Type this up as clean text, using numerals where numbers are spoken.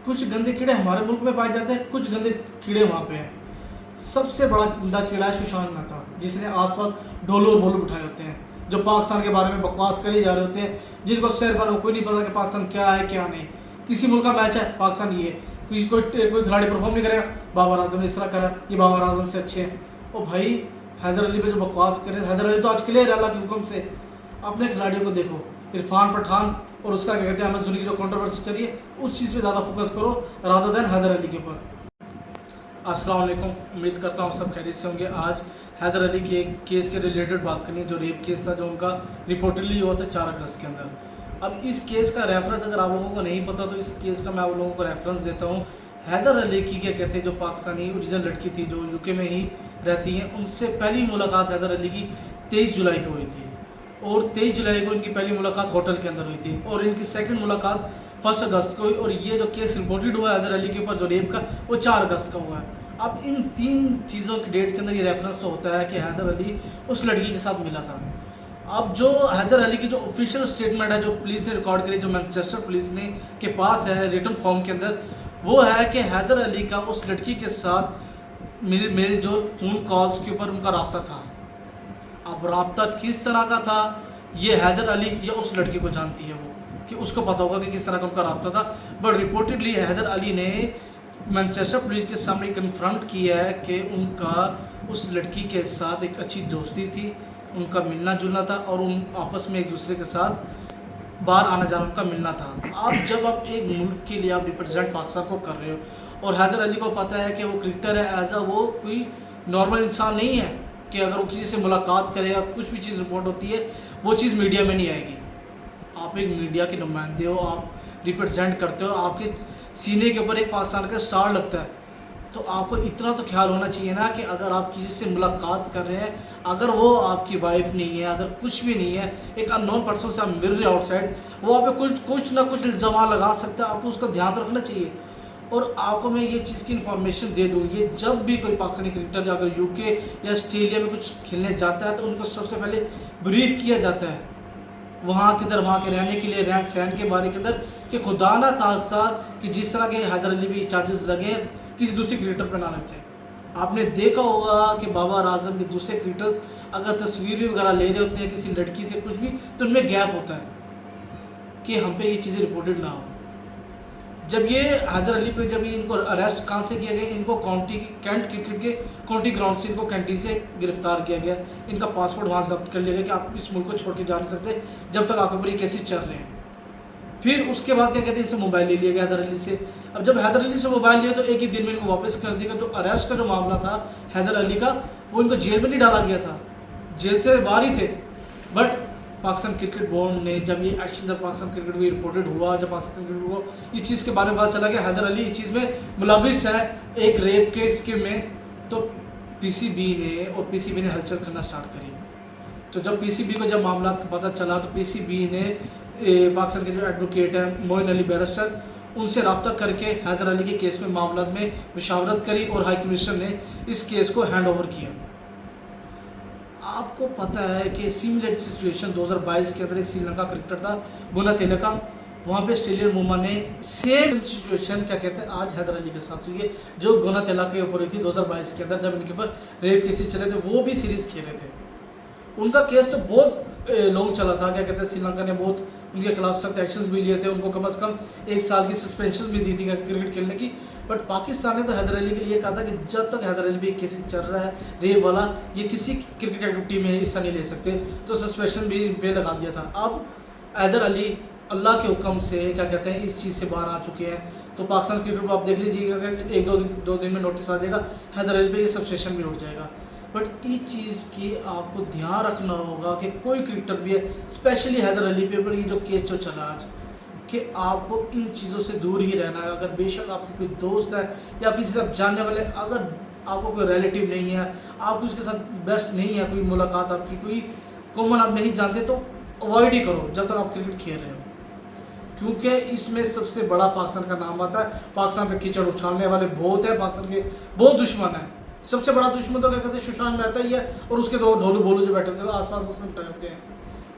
کچھ گندے کیڑے ہمارے ملک میں پائے جاتے ہیں, کچھ گندے کیڑے وہاں پہ ہیں. سب سے بڑا گندا کیڑا ہے ششانت مہتا, جس نے آس پاس ڈولو اور بولو اٹھائے ہوتے ہیں, جو پاکستان کے بارے میں بکواس کرے جا رہے ہوتے ہیں, جن کو سیر پر کوئی نہیں پتا کہ پاکستان کیا ہے کیا نہیں. کسی ملک کا میچ ہے, پاکستان یہ ہے, کوئی کھلاڑی پرفارم نہیں کرے گا, بابر اعظم نے اس طرح کرا, یہ بابر اعظم سے اچھے ہیں. او بھائی, حیدر علی پہ جو بکواس کرے, حیدر علی تو آج کلیئر ہے اللہ کے حکم سے. اپنے کھلاڑیوں کو دیکھو, عرفان پٹھان اور اس کا کیا کہتے ہیں احمد زوری کی جو کنٹروورسی چلی ہے, اس چیز پہ زیادہ فوکس کرو رادر دین حیدر علی کے اوپر. السلام علیکم, امید کرتا ہوں سب خیریت سے ہوں گے. آج حیدر علی کے کیس کے ریلیٹڈ بات کرنی ہے, جو ریپ کیس تھا جو ان کا ریپورٹڈلی ہوا تھا 4 اگست کے اندر. اب اس کیس کا ریفرنس اگر آپ لوگوں کو نہیں پتا تو اس کیس کا میں آپ لوگوں کو ریفرنس دیتا ہوں. حیدر علی کی کیا کہتے ہیں جو پاکستانی اوریجنل لڑکی تھی جو یو کے میں ہی رہتی ہیں, ان سے پہلی ملاقات حیدر علی کی 23 جولائی کو ہوئی تھی, اور 23 جولائی کو ان کی پہلی ملاقات ہوٹل کے اندر ہوئی تھی, اور ان کی سیکنڈ ملاقات 1 اگست کو ہوئی, اور یہ جو کیس رپورٹڈ ہوا ہے حیدر علی کے اوپر جو ریپ کا, وہ 4 اگست کا ہوا ہے. اب ان 3 چیزوں کی ڈیٹ کے اندر یہ ریفرنس تو ہوتا ہے کہ حیدر علی اس لڑکی کے ساتھ ملا تھا. اب جو حیدر علی کی جو آفیشیل اسٹیٹمنٹ ہے جو پولیس نے ریکارڈ کری, جو مانچسٹر پولیس نے کے پاس ہے ریٹن فارم کے اندر, وہ ہے کہ حیدر علی کا اس لڑکی کے ساتھ میرے جو فون کالز کے اوپر ان کا رابطہ تھا. اب رابطہ کس طرح کا تھا یہ حیدر علی یا اس لڑکی کو جانتی ہے, وہ کہ اس کو پتہ ہوگا کہ کس طرح کا ان کا رابطہ تھا. بٹ رپورٹڈلی حیدر علی نے مانچسٹر پولیس کے سامنے کنفرنٹ کیا ہے کہ ان کا اس لڑکی کے ساتھ ایک اچھی دوستی تھی, ان کا ملنا جلنا تھا, اور ان آپس میں ایک دوسرے کے ساتھ باہر آنا جانا ان کا ملنا تھا. آپ جب آپ ایک ملک کے لیے آپ ریپرزینٹ پاکستان کو کر رہے ہو, اور حیدر علی کو پتہ ہے کہ وہ کرکٹر ہے, ایز اے وہ کوئی نارمل انسان نہیں ہے کہ اگر وہ کسی سے ملاقات کرے یا کچھ بھی چیز رپورٹ ہوتی ہے وہ چیز میڈیا میں نہیں آئے گی. آپ ایک میڈیا کے نمائندے ہو, آپ ریپرزینٹ کرتے ہو, آپ کے سینے کے اوپر ایک پاکستان کا سٹار لگتا ہے, تو آپ کو اتنا تو خیال ہونا چاہیے نا کہ اگر آپ کسی سے ملاقات کر رہے ہیں, اگر وہ آپ کی وائف نہیں ہے, اگر کچھ بھی نہیں ہے, ایک ان نون پرسن سے آپ مل رہے آؤٹ سائڈ, وہ آپ پہ کچھ نہ کچھ الزامات لگا سکتا ہے. آپ کو اس کا دھیان رکھنا چاہیے. اور آپ کو میں یہ چیز کی انفارمیشن دے دوں, یہ جب بھی کوئی پاکستانی کرکٹر اگر یو کے یا آسٹریلیا میں کچھ کھیلنے جاتا ہے تو ان کو سب سے پہلے بریف کیا جاتا ہے وہاں کے اندر, وہاں کے رہنے کے لیے, رہن سہن کے بارے کے اندر, کہ خدا نہ خواستہ کہ جس طرح کے حیدر علی بھی چارجز لگے کسی دوسرے کرکٹر پہ نہ لگ جائے. آپ نے دیکھا ہوگا کہ بابر اعظم کے دوسرے کرکٹرز اگر تصویریں وغیرہ لے رہے ہوتے ہیں کسی لڑکی سے کچھ بھی, تو ان میں گیپ ہوتا ہے کہ ہم پہ یہ چیزیں رپورٹڈ نہ ہو. جب یہ حیدر علی پہ جب ان کو اریسٹ کہاں سے کیا گیا, ان کو کاؤنٹی کینٹ کرکٹ کے کاؤنٹی گراؤنڈ سے ان کو کینٹین سے گرفتار کیا گیا. ان کا پاسپورٹ وہاں ضبط کر لیا گیا کہ آپ اس ملک کو چھوڑ کے جا نہیں سکتے جب تک آپ کے اوپر یہ کیسز چل رہے ہیں. پھر اس کے بعد کیا کہتے ہیں, اسے موبائل لے لیا گیا حیدر علی سے. اب جب حیدر علی سے موبائل لیا تو ایک ہی دن میں ان کو واپس کر دیا گیا. جو اریسٹ کا جو معاملہ تھا حیدر علی کا, وہ ان کو جیل میں نہیں ڈالا گیا تھا, جیل سے باہر ہی تھے. بٹ پاکستان کرکٹ بورڈ نے جب یہ ایکشن, جب پاکستان کرکٹ کو رپورٹڈ ہوا, جب پاکستان کرکٹ کو اس چیز کے بارے میں پتہ چلا کہ حیدر علی اس چیز میں ملوث ہے ایک ریپ کیس کے میں, تو پی سی بی نے ہلچل کرنا سٹارٹ کری. تو جب پی سی بی کو جب معاملات کا پتہ چلا تو پی سی بی نے پاکستان کے جو ایڈوکیٹ ہیں موئن علی بیرسٹر, ان سے رابطہ کر کے حیدر علی کے کیس میں معاملات میں مشاورت کری, اور ہائی کمشنر نے اس کیس کو ہینڈ اوور کیا. آپ کو پتہ ہے کہ سیملر سچویشن 2022 کے اندر ایک سری لنکا کرکٹر تھا گنا تلکا, وہاں پہ آسٹریلین وومن نے سیم سچویشن کیا کہتے ہیں آج حیدر علی کے ساتھ ہوئی ہے, جو گنا تلکا کے اوپر ہوئی تھی 2022 کے اندر, جب ان کے اوپر ریپ کیسز چلے تھے. وہ بھی سیریز کھیل رہے تھے. ان کا کیس تو بہت لانگ چلا تھا, کیا کہتے ہیں سری لنکا نے بہت ان کے خلاف سخت ایکشنز بھی لیے تھے, ان کو کم از کم 1 سال کی سسپینشن بھی دی تھی کرکٹ کھیلنے کی. بٹ پاکستان نے تو حیدر علی کے لیے کہا تھا کہ جب تک حیدر علی بھی کیس چل رہا ہے ریپ والا, یہ کسی کرکٹ ایکٹیویٹی میں حصہ نہیں لے سکتے, تو سسپینشن بھی ان پہ لگا دیا تھا. اب حیدر علی اللہ کے حکم سے کیا کہتے ہیں اس چیز سے باہر آ چکے ہیں, تو پاکستان کرکٹ کو آپ دیکھ لیجیے گا کہ 1-2 دن میں نوٹس آ جائے گا, حیدر علی پہ یہ سسپینشن بھی اٹھ جائے گا. بٹ اس چیز کی آپ کو دھیان رکھنا ہوگا کہ کوئی کرکٹر بھی ہے, اسپیشلی حیدر علی پہ یہ جو کیس جو چلا آج, کہ آپ کو ان چیزوں سے دور ہی رہنا ہے. اگر بے شک آپ کی کوئی دوست ہے یا کسی سے آپ جاننے والے, اگر آپ کو کوئی ریلیٹیو نہیں ہے, آپ کو اس کے ساتھ بیسٹ نہیں ہے, کوئی ملاقات آپ کی کوئی کامن آپ نہیں جانتے, تو اوائڈ ہی کرو جب تک آپ کرکٹ کھیل رہے ہو. کیونکہ اس میں سب سے بڑا پاکستان کا نام آتا ہے. پاکستان پہ کیچڑ اچھالنے والے بہت ہیں, پاکستان کے بہت دشمن ہیں. سب سے بڑا دشمن تو کیا کہتے ہیں ششانت مہتا ہی ہے, اور اس کے دو ڈھولو بولو جو بیٹھے تھے آس پاس اس میں بیٹھے ہوتے ہیں.